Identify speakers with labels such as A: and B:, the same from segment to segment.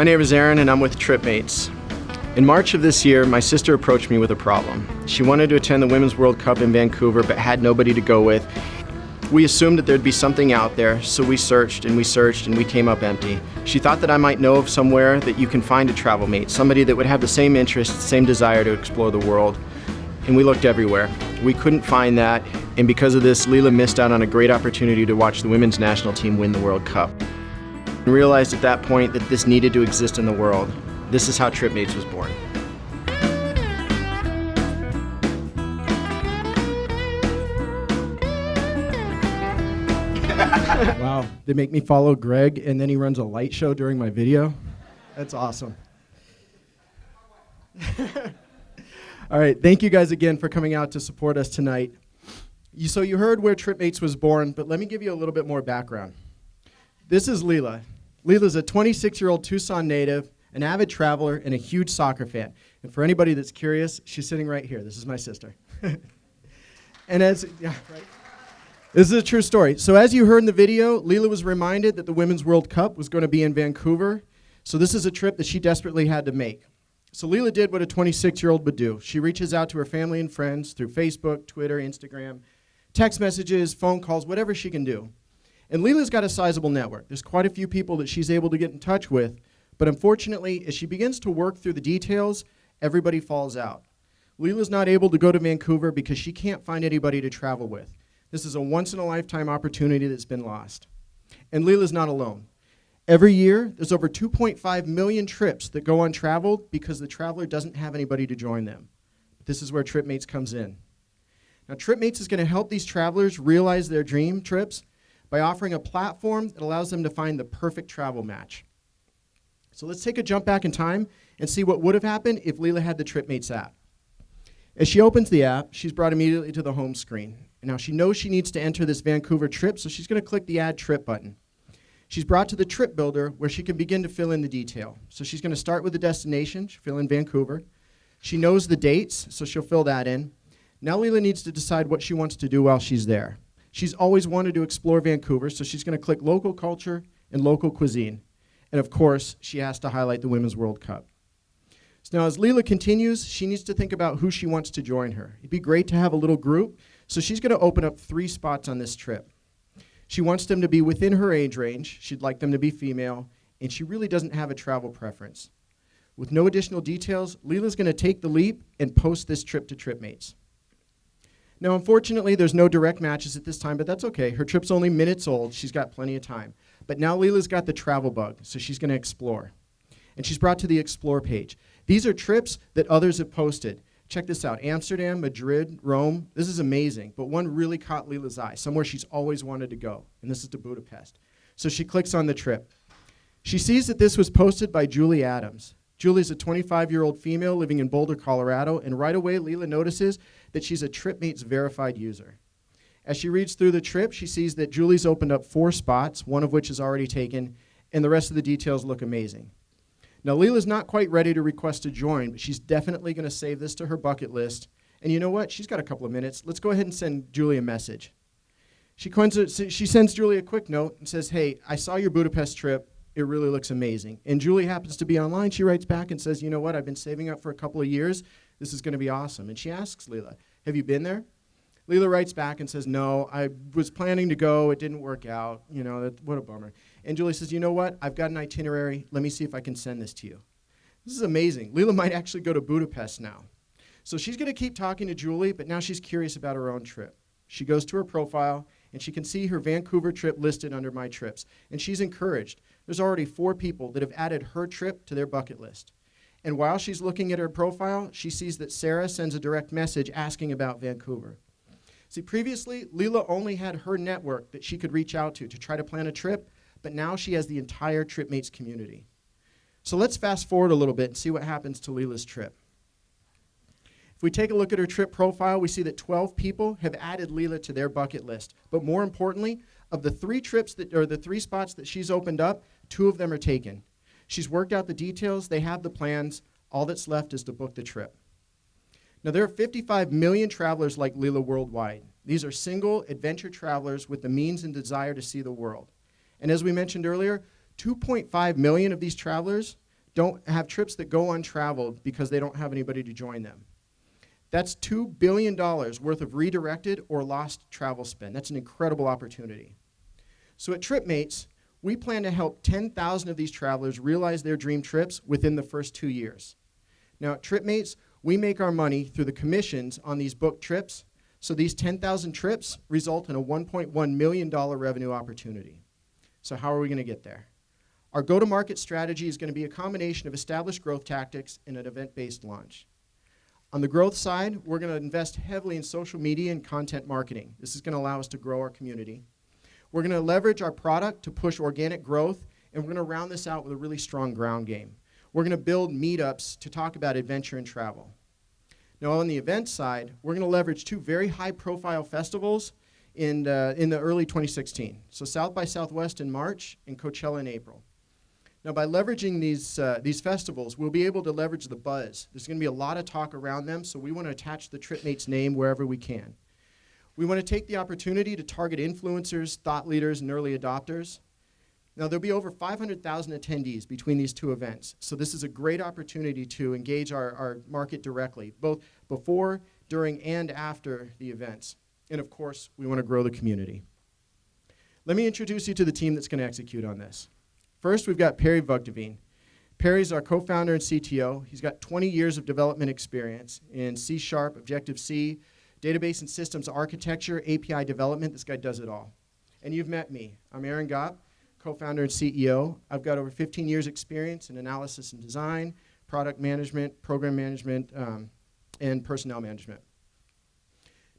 A: My name is Aaron and I'm with Triipmates. In March of this year, my sister approached me with a problem. She wanted to attend the Women's World Cup in Vancouver but had nobody to go with. We assumed that there'd be something out there, so we searched and we came up empty. She thought that I might know of somewhere that you can find a travel mate, somebody that would have the same interests, same desire to explore the world. And we looked everywhere. We couldn't find that, and because of this, Leela missed out on a great opportunity to watch the women's national team win the World Cup. And realized at that point that this needed to exist in the world. This is how Triipmates was born.
B: Wow, they make me follow Greg and then he runs a light show during my video. That's awesome. All right, thank you guys again for coming out to support us tonight. So you heard where Triipmates was born, but let me give you a little bit more background. This is Leela. Leela's a 26-year-old Tucson native, an avid traveler, and a huge soccer fan. And for anybody that's curious, she's sitting right here. This is my sister. This is a true story. So as you heard in the video, Leela was reminded that the Women's World Cup was going to be in Vancouver. So this is a trip that she desperately had to make. So Leela did what a 26-year-old would do. She reaches out to her family and friends through Facebook, Twitter, Instagram, text messages, phone calls, whatever she can do. And Leela's got a sizable network. There's quite a few people that she's able to get in touch with. But unfortunately, as she begins to work through the details, everybody falls out. Leela's not able to go to Vancouver because she can't find anybody to travel with. This is a once-in-a-lifetime opportunity that's been lost. And Leela's not alone. Every year, there's over 2.5 million trips that go untraveled because the traveler doesn't have anybody to join them. This is where Triipmates comes in. Now, Triipmates is going to help these travelers realize their dream trips by offering a platform that allows them to find the perfect travel match. So let's take a jump back in time and see what would have happened if Leela had the Triipmates app. As she opens the app, she's brought immediately to the home screen. And now she knows she needs to enter this Vancouver trip, so she's going to click the Add Trip button. She's brought to the trip builder where she can begin to fill in the detail. So she's going to start with the destination. She'll fill in Vancouver. She knows the dates, so she'll fill that in. Now Leela needs to decide what she wants to do while she's there. She's always wanted to explore Vancouver, so she's going to click local culture and local cuisine. And of course, she has to highlight the Women's World Cup. So now as Leela continues, she needs to think about who she wants to join her. It'd be great to have a little group, so she's going to open up 3 spots on this trip. She wants them to be within her age range. She'd like them to be female, and she really doesn't have a travel preference. With no additional details, Leela's going to take the leap and post this trip to Triipmates. Now, unfortunately, there's no direct matches at this time, but that's okay. Her trip's only minutes old. She's got plenty of time. But now Leela's got the travel bug, so she's going to explore. And she's brought to the Explore page. These are trips that others have posted. Check this out, Amsterdam, Madrid, Rome. This is amazing, but one really caught Leela's eye, somewhere she's always wanted to go, and this is to Budapest. So she clicks on the trip. She sees that this was posted by Julie Adams. Julie's a 25-year-old female living in Boulder, Colorado, and right away Leela notices that she's a Triipmates verified user. As she reads through the trip, she sees that Julie's opened up 4 spots, one of which is already taken, and the rest of the details look amazing. Now, Leela's not quite ready to request to join, but she's definitely going to save this to her bucket list. And you know what? She's got a couple of minutes. Let's go ahead and send Julie a message. She sends Julie a quick note and says, hey, I saw your Budapest trip. It really looks amazing. And Julie happens to be online. She writes back and says, you know what? I've been saving up for a couple of years. This is going to be awesome. And she asks Leela, have you been there? Leela writes back and says, no, I was planning to go. It didn't work out. You know, what a bummer. And Julie says, you know what? I've got an itinerary. Let me see if I can send this to you. This is amazing. Leela might actually go to Budapest now. So she's going to keep talking to Julie, but now she's curious about her own trip. She goes to her profile, and she can see her Vancouver trip listed under My Trips. And she's encouraged. There's already 4 people that have added her trip to their bucket list. And while she's looking at her profile, she sees that Sarah sends a direct message asking about Vancouver. See, previously, Leela only had her network that she could reach out to try to plan a trip, but now she has the entire Triipmates community. So let's fast forward a little bit and see what happens to Leela's trip. If we take a look at her trip profile, we see that 12 people have added Leela to their bucket list. But more importantly, of the 3 spots that she's opened up, 2 of them are taken. She's worked out the details, they have the plans, all that's left is to book the trip. Now, there are 55 million travelers like Leela worldwide. These are single adventure travelers with the means and desire to see the world. And as we mentioned earlier, 2.5 million of these travelers don't have trips that go untraveled because they don't have anybody to join them. That's $2 billion worth of redirected or lost travel spend. That's an incredible opportunity. So at Triipmates, we plan to help 10,000 of these travelers realize their dream trips within the first 2 years. Now at Triipmates, we make our money through the commissions on these booked trips, so these 10,000 trips result in a $1.1 million revenue opportunity. So how are we going to get there? Our go-to-market strategy is going to be a combination of established growth tactics and an event-based launch. On the growth side, we're going to invest heavily in social media and content marketing. This is going to allow us to grow our community. We're going to leverage our product to push organic growth, and we're going to round this out with a really strong ground game. We're going to build meetups to talk about adventure and travel. Now, on the event side, we're going to leverage 2 very high-profile festivals in the early 2016. So South by Southwest in March and Coachella in April. Now, by leveraging these festivals, we'll be able to leverage the buzz. There's going to be a lot of talk around them, so we want to attach the Triipmates name wherever we can. We want to take the opportunity to target influencers, thought leaders, and early adopters. Now, there'll be over 500,000 attendees between these 2 events, so this is a great opportunity to engage our market directly, both before, during, and after the events. And of course, we want to grow the community. Let me introduce you to the team that's going to execute on this. First, we've got Perry Vugdeveen. Perry's our co-founder and CTO. He's got 20 years of development experience in C#, Objective-C, database and systems architecture, API development. This guy does it all. And you've met me. I'm Aaron Gopp, co-founder and CEO. I've got over 15 years experience in analysis and design, product management, program management, and personnel management.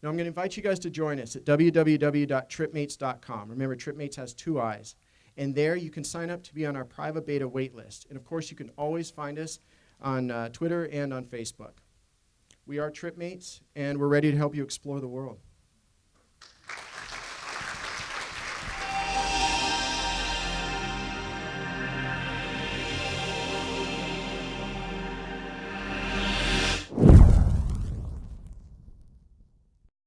B: Now I'm going to invite you guys to join us at www.triipmates.com. Remember, Triipmates has 2 I's. And there you can sign up to be on our private beta waitlist. And of course, you can always find us on Twitter and on Facebook. We are Triipmates, and we're ready to help you explore the world.